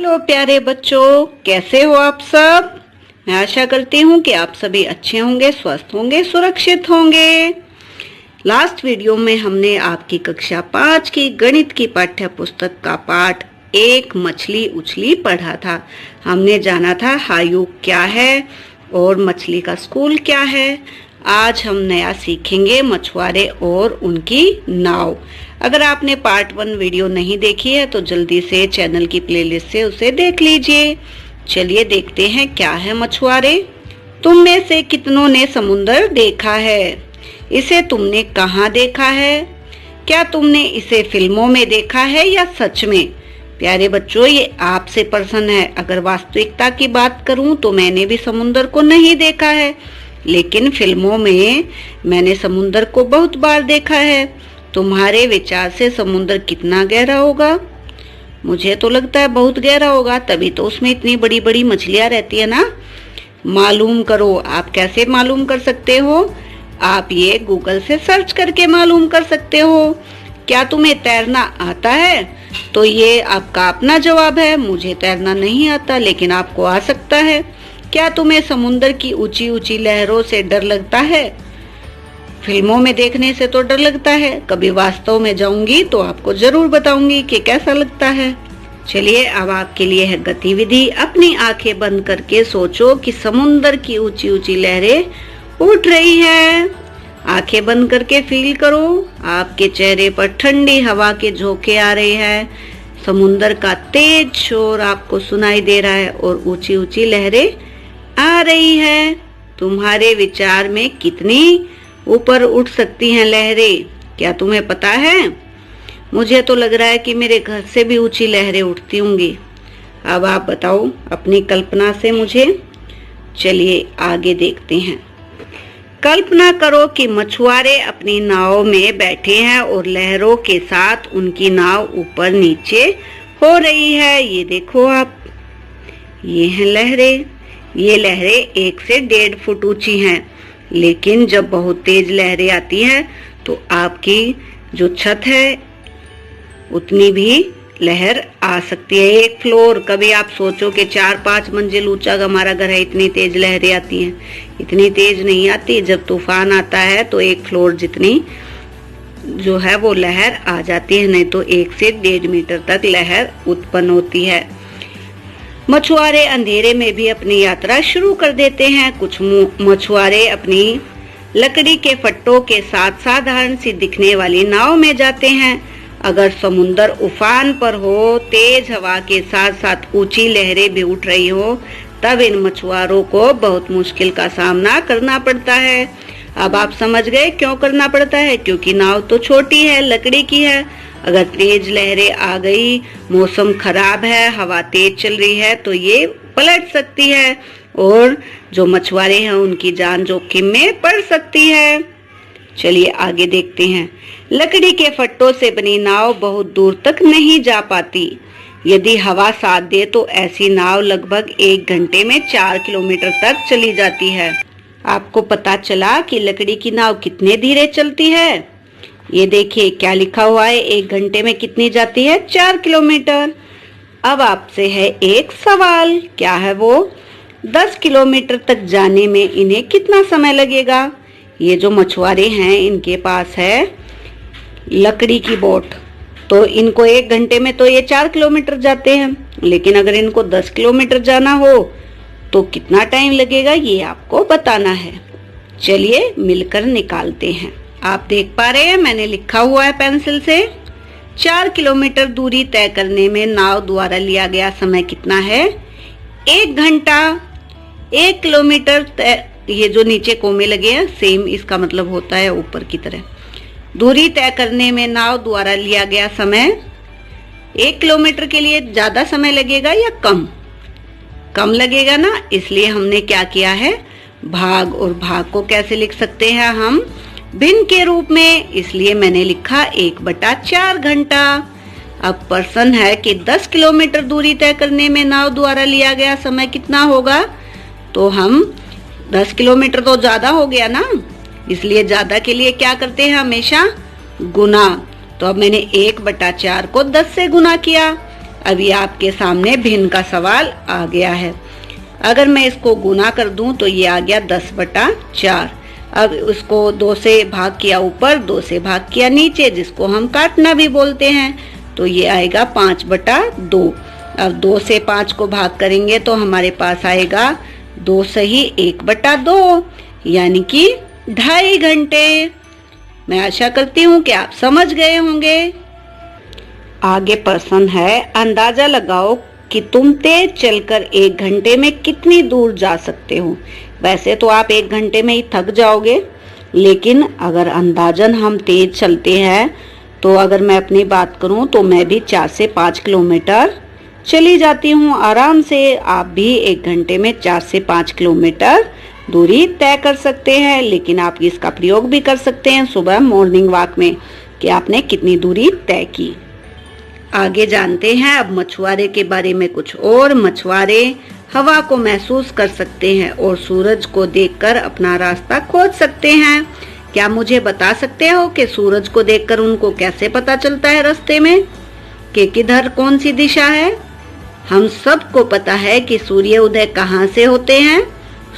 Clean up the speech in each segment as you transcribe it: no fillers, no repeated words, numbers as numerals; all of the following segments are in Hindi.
हेलो प्यारे बच्चों, कैसे हो आप सब। मैं आशा करती हूँ कि आप सभी अच्छे होंगे, स्वस्थ होंगे, सुरक्षित होंगे। लास्ट वीडियो में हमने आपकी कक्षा 5 की गणित की पाठ्य पुस्तक का पाठ एक मछली उछली पढ़ा था। हमने जाना था हायुग क्या है और मछली का स्कूल क्या है। आज हम नया सीखेंगे मछुआरे और उनकी नाव। अगर आपने पार्ट 1 वीडियो नहीं देखी है तो जल्दी से चैनल की प्लेलिस्ट से उसे देख लीजिए। चलिए देखते हैं क्या है मछुआरे। तुम में से कितनों ने समुंदर देखा है? इसे तुमने कहाँ देखा है? क्या तुमने इसे फिल्मों में देखा है या सच में? प्यारे बच्चों, ये आपसे प्रश्न है। अगर वास्तविकता की बात करूं तो मैंने भी समुंदर को नहीं देखा है, लेकिन फिल्मों में मैंने समुंदर को बहुत बार देखा है। तुम्हारे विचार से समुंदर कितना गहरा होगा? मुझे तो लगता है बहुत गहरा होगा, तभी तो उसमें इतनी बड़ी बड़ी मछलियां रहती है ना। मालूम करो। आप कैसे मालूम कर सकते हो? आप ये गूगल से सर्च करके मालूम कर सकते हो। क्या तुम्हें तैरना आता है? तो ये आपका अपना जवाब है। मुझे तैरना नहीं आता, लेकिन आपको आ सकता है। क्या तुम्हें समुंदर की ऊंची ऊंची लहरों से डर लगता है? फिल्मों में देखने से तो डर लगता है। कभी वास्तव में जाऊंगी तो आपको जरूर बताऊंगी कि कैसा लगता है। चलिए अब आपके लिए है गतिविधि। अपनी आंखें बंद करके सोचो कि समुंदर की ऊंची ऊंची लहरें उठ रही है। आंखें बंद करके फील करो। आपके चेहरे पर ठंडी हवा के झोंके आ रहे हैं। समुंदर का तेज शोर आपको सुनाई दे रहा है और ऊंची ऊंची लहरें आ रही है। तुम्हारे विचार में कितनी ऊपर उठ सकती हैं लहरें? क्या तुम्हें पता है? मुझे तो लग रहा है कि मेरे घर से भी ऊंची लहरें उठती होंगी। अब आप बताओ अपनी कल्पना से मुझे। चलिए आगे देखते हैं। कल्पना करो कि मछुआरे अपनी नाव में बैठे हैं और लहरों के साथ उनकी नाव ऊपर नीचे हो रही है। ये देखो आप, ये हैं लहरें। ये लहरें 1 से 1.5 फुट ऊंची हैं, लेकिन जब बहुत तेज लहरें आती हैं तो आपकी जो छत है उतनी भी लहर आ सकती है। 1 फ्लोर, कभी आप सोचो कि 4-5 मंजिल ऊंचा हमारा घर है, इतनी तेज लहरें आती हैं। इतनी तेज नहीं आती। जब तूफान आता है तो 1 फ्लोर जितनी जो है वो लहर आ जाती है, नहीं तो 1 से 1.5 मीटर तक लहर उत्पन्न होती है। मछुआरे अंधेरे में भी अपनी यात्रा शुरू कर देते हैं। कुछ मछुआरे अपनी लकड़ी के फट्टों के साथ साधारण सी दिखने वाली नाव में जाते हैं। अगर समुंदर उफान पर हो, तेज हवा के साथ साथ ऊंची लहरें भी उठ रही हो, तब इन मछुआरों को बहुत मुश्किल का सामना करना पड़ता है। अब आप समझ गए क्यों करना पड़ता है? क्योंकि नाव तो छोटी है, लकड़ी की है। अगर तेज लहरें आ गई, मौसम खराब है, हवा तेज चल रही है, तो ये पलट सकती है और जो मछुआरे हैं उनकी जान जोखिम में पड़ सकती है। चलिए आगे देखते हैं। लकड़ी के फट्टों से बनी नाव बहुत दूर तक नहीं जा पाती। यदि हवा साथ दे तो ऐसी नाव लगभग 1 घंटे में 4 किलोमीटर तक चली जाती है। आपको पता चला कि लकड़ी की नाव कितने धीरे चलती है? ये देखिए क्या लिखा हुआ है, 1 घंटे में कितनी जाती है? 4 किलोमीटर। अब आपसे है एक सवाल, क्या है वो? 10 किलोमीटर तक जाने में इन्हें कितना समय लगेगा? ये जो मछुआरे हैं इनके पास है लकड़ी की बोट, तो इनको 1 घंटे में तो ये 4 किलोमीटर जाते हैं, लेकिन अगर इनको 10 किलोमीटर जाना हो तो कितना टाइम लगेगा, ये आपको बताना है। चलिए मिलकर निकालते हैं। आप देख पा रहे हैं मैंने लिखा हुआ है पेंसिल से। 4 किलोमीटर दूरी तय करने में नाव द्वारा लिया गया समय कितना है? 1 घंटा। 1 किलोमीटर ये जो नीचे कोमे लगे हैं सेम इसका मतलब होता है ऊपर की तरह। दूरी तय करने में नाव द्वारा लिया गया समय 1 किलोमीटर के लिए ज्यादा समय लगेगा या कम? कम लगेगा ना, इसलिए हमने क्या किया है, भाग। और भाग को कैसे लिख सकते हैं हम? भिन्न के रूप में, इसलिए मैंने लिखा 1/4 घंटा। अब प्रश्न है कि 10 किलोमीटर दूरी तय करने में नाव द्वारा लिया गया समय कितना होगा? तो हम 10 किलोमीटर तो ज्यादा हो गया ना, इसलिए ज्यादा के लिए क्या करते हैं हमेशा? गुना। तो अब मैंने 1/4 को 10 से गुना किया। अभी आपके सामने भिन्न का सवाल आ गया है। अगर मैं इसको गुना कर दूं तो ये आ गया 10/4। अब उसको 2 से भाग किया ऊपर, 2 से भाग किया नीचे, जिसको हम काटना भी बोलते हैं, तो ये आएगा 5/2। अब 2 से 5 को भाग करेंगे तो हमारे पास आएगा 2 सही 1/2, यानी कि 2.5 घंटे। मैं आशा करती हूँ कि आप समझ गए होंगे। आगे प्रश्न है, अंदाजा लगाओ कि तुम तेज चलकर 1 घंटे में कितनी दूर जा सकते हो। वैसे तो आप 1 घंटे में ही थक जाओगे, लेकिन अगर अंदाजन हम तेज चलते हैं तो अगर मैं अपनी बात करूं तो मैं भी 4 से 5 किलोमीटर चली जाती हूं आराम से। आप भी 1 घंटे में 4 से 5 किलोमीटर दूरी तय कर सकते हैं, लेकिन आप इसका प्रयोग भी कर सकते हैं सुबह मॉर्निंग वॉक में कि आपने कितनी दूरी तय की। आगे जानते हैं अब मछुआरे के बारे में कुछ और। मछुआरे हवा को महसूस कर सकते हैं और सूरज को देखकर अपना रास्ता खोज सकते हैं। क्या मुझे बता सकते हो कि सूरज को देखकर उनको कैसे पता चलता है रास्ते में कि किधर कौन सी दिशा है? हम सबको पता है कि सूर्य उदय कहाँ से होते हैं।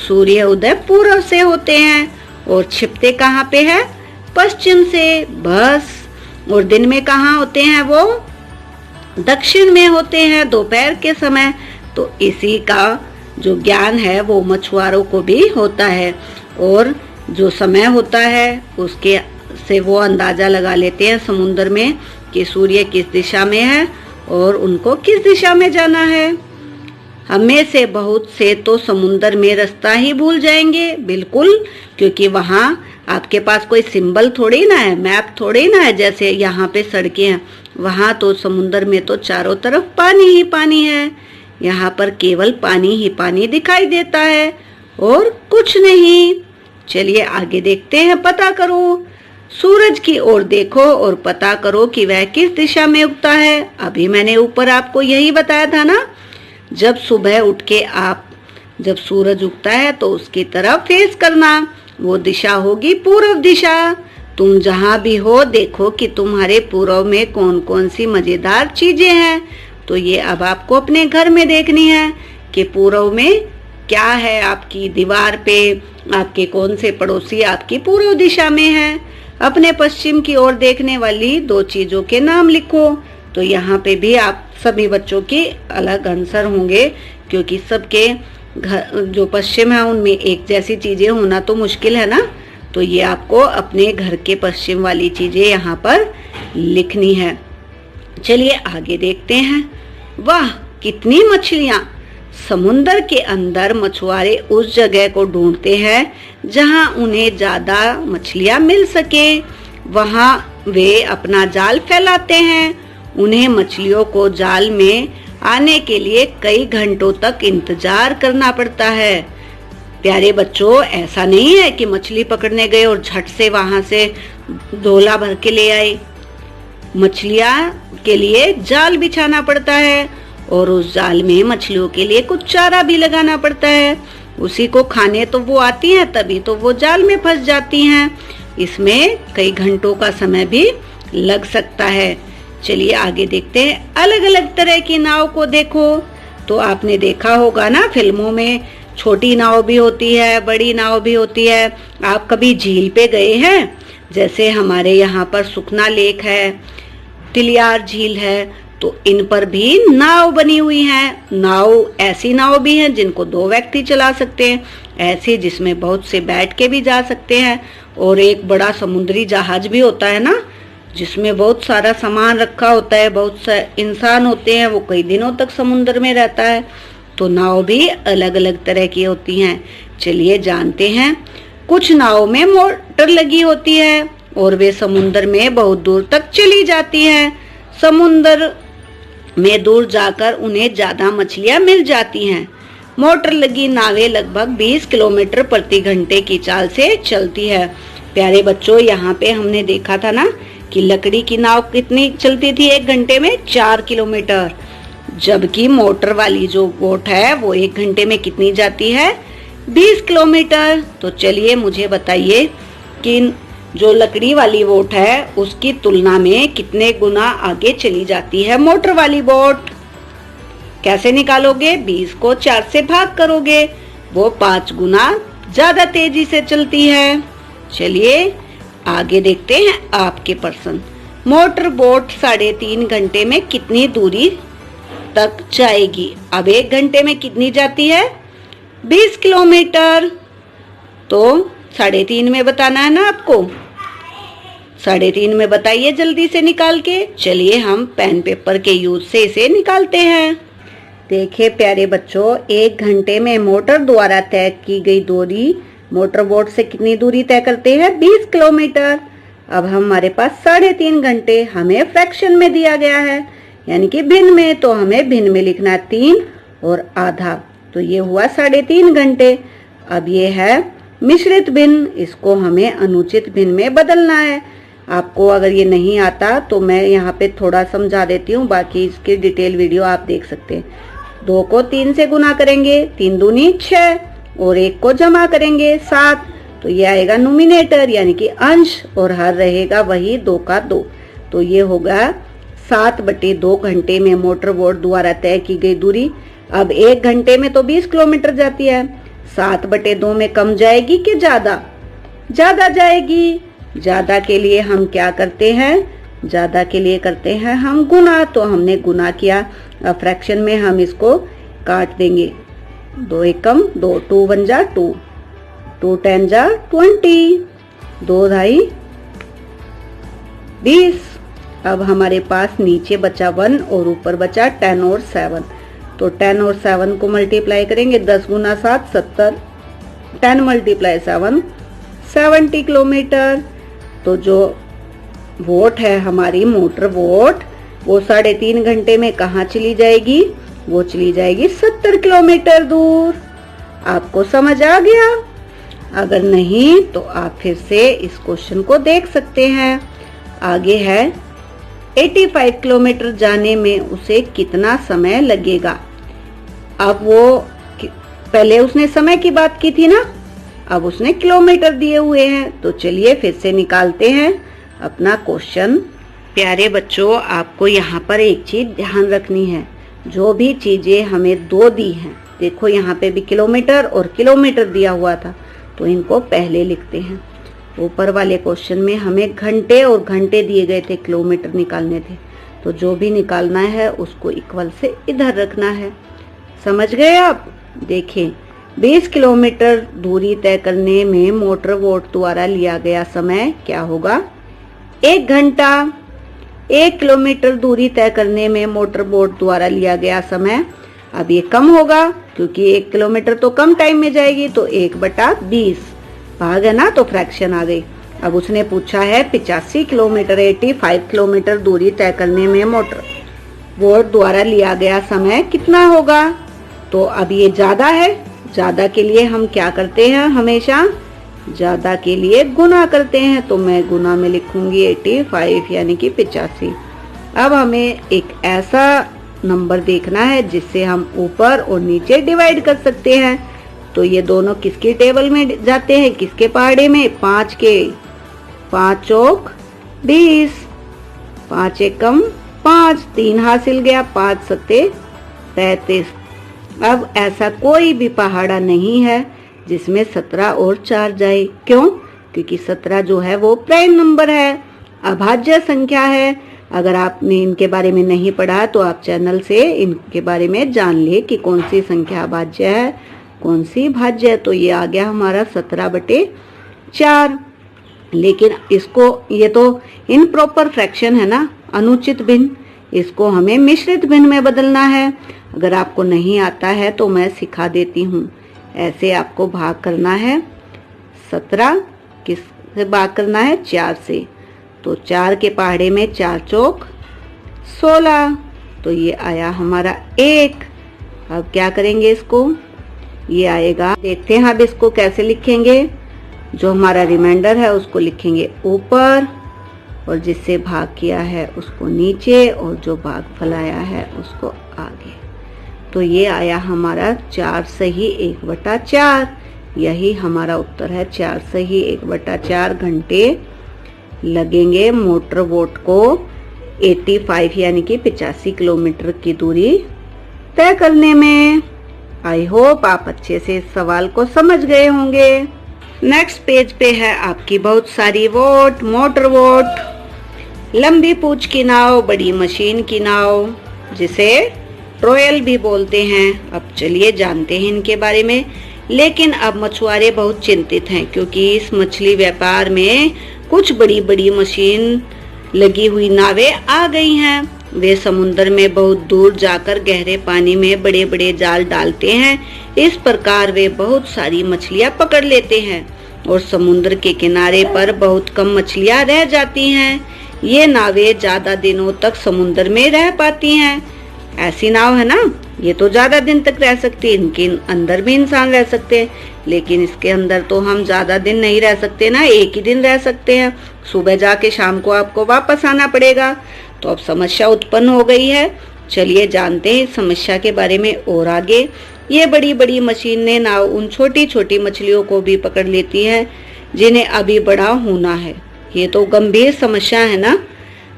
सूर्य उदय पूर्व से होते हैं और छिपते कहाँ पे है? पश्चिम से। बस। और दिन में कहाँ होते हैं वो? दक्षिण में होते हैं, दोपहर के समय। तो इसी का जो ज्ञान है वो मछुआरों को भी होता है, और जो समय होता है उसके से वो अंदाजा लगा लेते हैं समुद्र में कि सूर्य किस दिशा में है और उनको किस दिशा में जाना है। हमें से बहुत से तो समुद्र में रास्ता ही भूल जाएंगे, बिल्कुल, क्योंकि वहाँ आपके पास कोई सिंबल थोड़ी ना है, मैप थोड़ी ना है। जैसे यहाँ पे सड़कें हैं, वहाँ तो समुद्र में तो चारों तरफ पानी ही पानी है। यहाँ पर केवल पानी ही पानी दिखाई देता है और कुछ नहीं। चलिए आगे देखते हैं। पता करो, सूरज की ओर देखो और पता करो कि वह किस दिशा में उगता है। अभी मैंने ऊपर आपको यही बताया था ना, जब सुबह उठ के आप जब सूरज उगता है तो उसकी तरफ फेस करना, वो दिशा होगी पूर्व दिशा। तुम जहाँ भी हो देखो कि तुम्हारे पूर्व में कौन कौन सी मजेदार चीजें हैं। तो ये अब आपको अपने घर में देखनी है कि पूर्व में क्या है। आपकी दीवार पे आपके कौन से पड़ोसी आपकी पूर्व दिशा में है। अपने पश्चिम की ओर देखने वाली 2 चीजों के नाम लिखो। तो यहाँ पे भी आप सभी बच्चों के अलग आंसर होंगे, क्योंकि सबके घर जो पश्चिम है उनमें एक जैसी चीजें होना तो मुश्किल है ना। तो ये आपको अपने घर के पश्चिम वाली चीजें यहाँ पर लिखनी है। चलिए आगे देखते हैं। वाह, कितनी मछलियाँ! समुद्र के अंदर मछुआरे उस जगह को ढूंढते हैं जहां उन्हें ज्यादा मछलियां मिल सके। वहां वे अपना जाल फैलाते हैं। उन्हें मछलियों को जाल में आने के लिए कई घंटों तक इंतजार करना पड़ता है। प्यारे बच्चों, ऐसा नहीं है कि मछली पकड़ने गए और झट से वहां से डोला भर के ले आए। मछलियां के लिए जाल बिछाना पड़ता है और उस जाल में मछलियों के लिए कुछ चारा भी लगाना पड़ता है। उसी को खाने तो वो आती हैं, तभी तो वो जाल में फंस जाती हैं। इसमें कई घंटों का समय भी लग सकता है। चलिए आगे देखते हैं। अलग अलग तरह की नाव को देखो। तो आपने देखा होगा ना, फिल्मों में छोटी नाव भी होती है, बड़ी नाव भी होती है। आप कभी झील पे गए हैं? जैसे हमारे यहाँ पर सुखना लेक है, तिलियार झील है, तो इन पर भी नाव बनी हुई है। नाव ऐसी नाव भी हैं जिनको 2 व्यक्ति चला सकते हैं, ऐसी जिसमें बहुत से बैठ के भी जा सकते हैं, और एक बड़ा समुद्री जहाज भी होता है ना, जिसमें बहुत सारा सामान रखा होता है, बहुत से इंसान होते हैं, वो कई दिनों तक समुद्र में रहता है। तो नाव भी अलग अलग तरह की होती हैं। चलिए जानते हैं। कुछ नाव में मोटर लगी होती है और वे समुद्र में बहुत दूर तक चली जाती हैं। समुद्र में दूर जाकर उन्हें ज्यादा मछलियां मिल जाती हैं। मोटर लगी नावें लगभग 20 किलोमीटर प्रति घंटे की चाल से चलती है। प्यारे बच्चों, यहाँ पे हमने देखा था ना कि लकड़ी की नाव कितनी चलती थी 1 घंटे में? 4 किलोमीटर। जबकि मोटर वाली जो बोट है वो 1 घंटे में कितनी जाती है? 20 किलोमीटर। तो चलिए मुझे बताइए कि जो लकड़ी वाली बोट है उसकी तुलना में कितने गुना आगे चली जाती है मोटर वाली बोट? कैसे निकालोगे? 20 को 4 से भाग करोगे, वो 5 गुना ज्यादा तेजी से चलती है। चलिए आगे देखते हैं आपके प्रश्न। मोटर बोट 3.5 घंटे में कितनी दूरी तक जाएगी? अब 1 घंटे में कितनी जाती है? 20 किलोमीटर। तो 3.5 में बताना है ना आपको। 3.5 में बताइए जल्दी से निकाल के। चलिए हम पेन पेपर के यूज से इसे निकालते हैं। देखिए प्यारे बच्चों, 1 घंटे में मोटर द्वारा तय की गई दूरी मोटर बोट से कितनी दूरी तय करते हैं? 20 किलोमीटर। अब हमारे पास 3.5 घंटे हमें फ्रैक्शन में दिया गया है, यानी कि भिन्न में, तो हमें भिन्न में लिखना 3 और आधा, तो ये हुआ 3.5 घंटे। अब ये है मिश्रित भिन्न, इसको हमें अनुचित भिन्न में बदलना है। आपको अगर ये नहीं आता तो मैं यहाँ पे थोड़ा समझा देती हूँ, बाकी इसकी डिटेल वीडियो आप देख सकते हैं। 2 को 3 से गुना करेंगे, 3 दूनी 6, और 1 को जमा करेंगे 7, तो ये आएगा नोमिनेटर यानी कि अंश, और हर रहेगा वही 2 का 2, तो ये होगा 7/2 घंटे में मोटर बोट द्वारा तय की गई दूरी। अब 1 घंटे में तो 20 किलोमीटर जाती है, 7/2 में कम जाएगी कि ज्यादा? ज्यादा जाएगी। ज्यादा के लिए हम क्या करते हैं? ज्यादा के लिए करते हैं हम गुना, तो हमने गुना किया। अब फ्रैक्शन में हम इसको काट देंगे, 2 एकम 2, 2 1 जा 2, 2 10 जा 20, 2 ढाई 20। अब हमारे पास नीचे बचा 1 और ऊपर बचा 10 और 7, तो 10 और 7 को मल्टीप्लाई करेंगे, 10 गुना 7 70, 10 मल्टीप्लाई 7 70 किलोमीटर। तो जो वोट है हमारी मोटर वोट, वो 3.5 घंटे में कहाँ चली जाएगी? वो चली जाएगी 70 किलोमीटर दूर। आपको समझ आ गया? अगर नहीं तो आप फिर से इस क्वेश्चन को देख सकते हैं। आगे है 85 किलोमीटर जाने में उसे कितना समय लगेगा? अब वो पहले उसने समय की बात की थी ना, अब उसने किलोमीटर दिए हुए हैं, तो चलिए फिर से निकालते हैं अपना क्वेश्चन। प्यारे बच्चों, आपको यहाँ पर एक चीज ध्यान रखनी है, जो भी चीजें हमें 2 दी हैं, देखो यहाँ पे भी किलोमीटर और किलोमीटर दिया हुआ था, तो इनको पहले लिखते हैं। ऊपर वाले क्वेश्चन में हमें घंटे और घंटे दिए गए थे, किलोमीटर निकालने थे, तो जो भी निकालना है उसको इक्वल से इधर रखना है। समझ गए आप? देखें, 20 किलोमीटर दूरी तय करने में मोटर बोट द्वारा लिया गया समय क्या होगा? 1 घंटा। 1 किलोमीटर दूरी तय करने में मोटर बोट द्वारा लिया गया समय, अब ये कम होगा क्योंकि 1 किलोमीटर तो कम टाइम में जाएगी, तो 1/20 भाग है ना, तो फ्रैक्शन आ गई। अब उसने पूछा है 85 किलोमीटर 85 किलोमीटर दूरी तय करने में मोटर बोट द्वारा लिया गया समय कितना होगा? तो अब ये ज्यादा है, ज्यादा के लिए हम क्या करते हैं? हमेशा ज्यादा के लिए गुना करते हैं, तो मैं गुना में लिखूंगी 85 यानी कि 85। अब हमें एक ऐसा नंबर देखना है जिससे हम ऊपर और नीचे डिवाइड कर सकते हैं, तो ये दोनों किसके टेबल में जाते हैं? किसके पहाड़े में? 5 के। 5 चौक 20, 5 एकम 5, 3 हासिल गया, 5 सत्ते 35। अब ऐसा कोई भी पहाड़ा नहीं है जिसमें 17 और 4 जाए। क्यों? क्योंकि 17 जो है वो प्राइम नंबर है, अभाज्य संख्या है। अगर आपने इनके बारे में नहीं पढ़ा तो आप चैनल से इनके बारे में जान ले कि कौन सी संख्या अभाज्य है, कौन सी भाज्य है। तो ये आ गया हमारा 17/4। लेकिन इसको, ये तो इम्प्रॉपर फ्रैक्शन है ना, अनुचित भिन्न, इसको हमें मिश्रित भिन्न में बदलना है। अगर आपको नहीं आता है तो मैं सिखा देती हूँ। ऐसे आपको भाग करना है, 17 किस से भाग करना है? 4 से, तो 4 के पहाड़े में 4 चौक 16, तो ये आया हमारा 1। अब क्या करेंगे इसको? ये आएगा, देखते हैं अब इसको कैसे लिखेंगे। जो हमारा रिमाइंडर है उसको लिखेंगे ऊपर, और जिससे भाग किया है उसको नीचे, और जो भाग फलाया है उसको आगे। तो ये आया हमारा 4 सही 1/4। यही हमारा उत्तर है, 4 सही 1/4 घंटे लगेंगे मोटर बोट को 85 यानी कि 85 किलोमीटर की दूरी तय करने में। आई होप आप अच्छे से इस सवाल को समझ गए होंगे। नेक्स्ट पेज पे है आपकी बहुत सारी वोट, मोटर वोट, लंबी पूंछ की नाव, बड़ी मशीन की नाव, जिसे ट्रोयल भी बोलते हैं। अब चलिए जानते हैं इनके बारे में। लेकिन अब मछुआरे बहुत चिंतित हैं क्योंकि इस मछली व्यापार में कुछ बड़ी बड़ी मशीन लगी हुई नावें आ गई हैं। वे समुद्र में बहुत दूर जाकर गहरे पानी में बड़े बड़े जाल डालते हैं। इस प्रकार वे बहुत सारी मछलियां पकड़ लेते हैं और समुद्र के किनारे पर बहुत कम मछलियां रह जाती हैं। ये नावें ज्यादा दिनों तक समुद्र में रह पाती हैं। ऐसी नाव है ना, ये तो ज्यादा दिन तक रह सकती है, इनके अंदर भी इंसान रह सकते हैं, लेकिन इसके अंदर तो हम ज्यादा दिन नहीं रह सकते ना, एक ही दिन रह सकते हैं। सुबह जाके शाम को आपको वापस आना पड़ेगा। तो अब समस्या उत्पन्न हो गई है। चलिए जानते हैं इस समस्या के बारे में और आगे। ये बड़ी बड़ी मशीनें नाव उन छोटी छोटी मछलियों को भी पकड़ लेती है जिन्हें अभी बड़ा होना है। ये तो गंभीर समस्या है ना।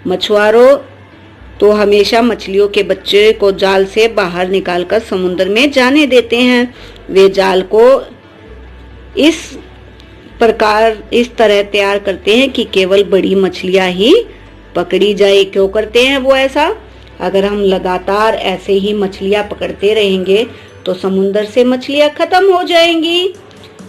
मछुआरों तो हमेशा मछलियों के बच्चे को जाल से बाहर निकालकर समुद्र में जाने देते हैं। वे जाल को इस तरह तैयार करते हैं कि केवल बड़ी मछलियां ही पकड़ी जाए। क्यों करते हैं वो ऐसा? अगर हम लगातार ऐसे ही मछलियां पकड़ते रहेंगे तो समुद्र से मछलियां खत्म हो जाएंगी।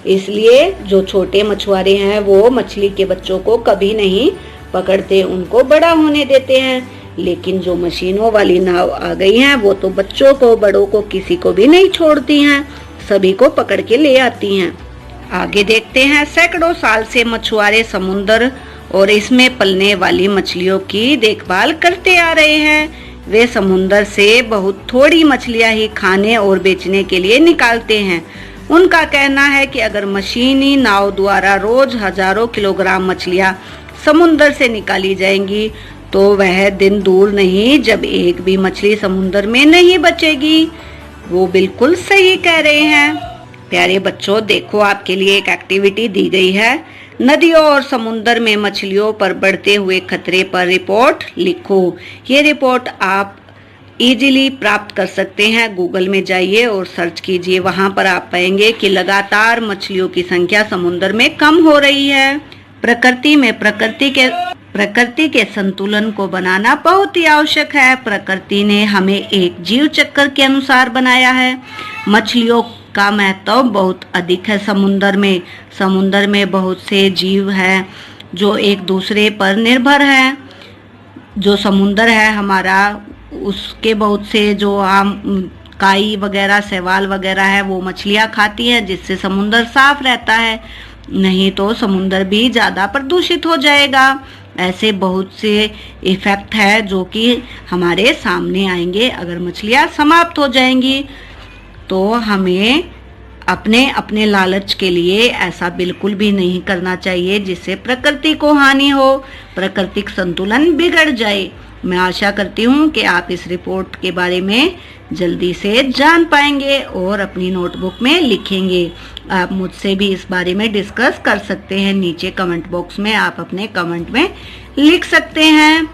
इसलिए जो छोटे मछुआरे हैं वो मछली के बच्चों को कभी नहीं पकड़ते, उनको बड़ा होने देते हैं। लेकिन जो मशीनों वाली नाव आ गई हैं वो तो बच्चों को, बड़ों को, किसी को भी नहीं छोड़ती हैं, सभी को पकड़ के ले आती हैं। आगे देखते हैं। सैकड़ों साल से मछुआरे समुद्र और इसमें पलने वाली मछलियों की देखभाल करते आ रहे हैं। वे समुद्र से बहुत थोड़ी मछलियां ही खाने और बेचने के लिए निकालते हैं। उनका कहना है कि अगर मशीनी नाव द्वारा रोज हजारों किलोग्राम मछलियां समुद्र से निकाली जाएंगी तो वह दिन दूर नहीं जब एक भी मछली समुद्र में नहीं बचेगी। वो बिल्कुल सही कह रहे हैं। प्यारे बच्चों, देखो आपके लिए एक एक्टिविटी दी गई है। नदियों और समुद्र में मछलियों पर बढ़ते हुए खतरे पर रिपोर्ट लिखो। ये रिपोर्ट आप इजीली प्राप्त कर सकते हैं। गूगल में जाइए और सर्च कीजिए। वहां पर आप पाएंगे कि लगातार मछलियों की संख्या समुद्र में कम हो रही है। प्रकृति के संतुलन को बनाना बहुत ही आवश्यक है। प्रकृति ने हमें एक जीव चक्र के अनुसार बनाया है। मछलियों का महत्व बहुत अधिक है। समुद्र में बहुत से जीव हैं जो एक दूसरे पर निर्भर हैं। जो समुद्र है हमारा, उसके बहुत से जो काई वगैरह, शैवाल वगैरह है वो मछलियां खाती हैं, जिससे समुद्र साफ रहता है। नहीं तो समुद्र भी ज्यादा प्रदूषित हो जाएगा। ऐसे बहुत से इफेक्ट है जो कि हमारे सामने आएंगे। अगर मछलियां समाप्त हो जाएंगी तो हमें अपने लालच के लिए ऐसा बिल्कुल भी नहीं करना चाहिए जिससे प्रकृति को हानि हो, प्राकृतिक संतुलन बिगड़ जाए। मैं आशा करती हूँ कि आप इस रिपोर्ट के बारे में जल्दी से जान पाएंगे और अपनी नोटबुक में लिखेंगे। आप मुझसे भी इस बारे में डिस्कस कर सकते हैं। नीचे कमेंट बॉक्स में आप अपने कमेंट में लिख सकते हैं।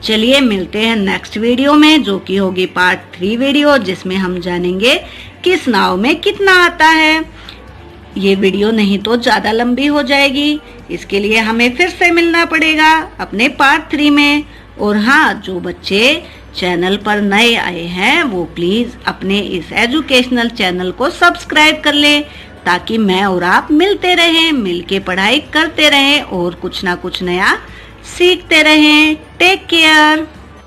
चलिए मिलते हैं नेक्स्ट वीडियो में, जो कि होगी पार्ट 3 वीडियो, जिसमें हम जानेंगे किस नाव में कितना आता है। ये वीडियो नहीं तो ज्यादा लंबी हो जाएगी, इसके लिए हमें फिर से मिलना पड़ेगा अपने पार्ट 3 में। और हाँ, जो बच्चे चैनल पर नए आए हैं वो प्लीज अपने इस एजुकेशनल चैनल को सब्सक्राइब कर ले, ताकि मैं और आप मिलते रहें, मिलके पढ़ाई करते रहें और कुछ ना कुछ नया सीखते रहें। Take care.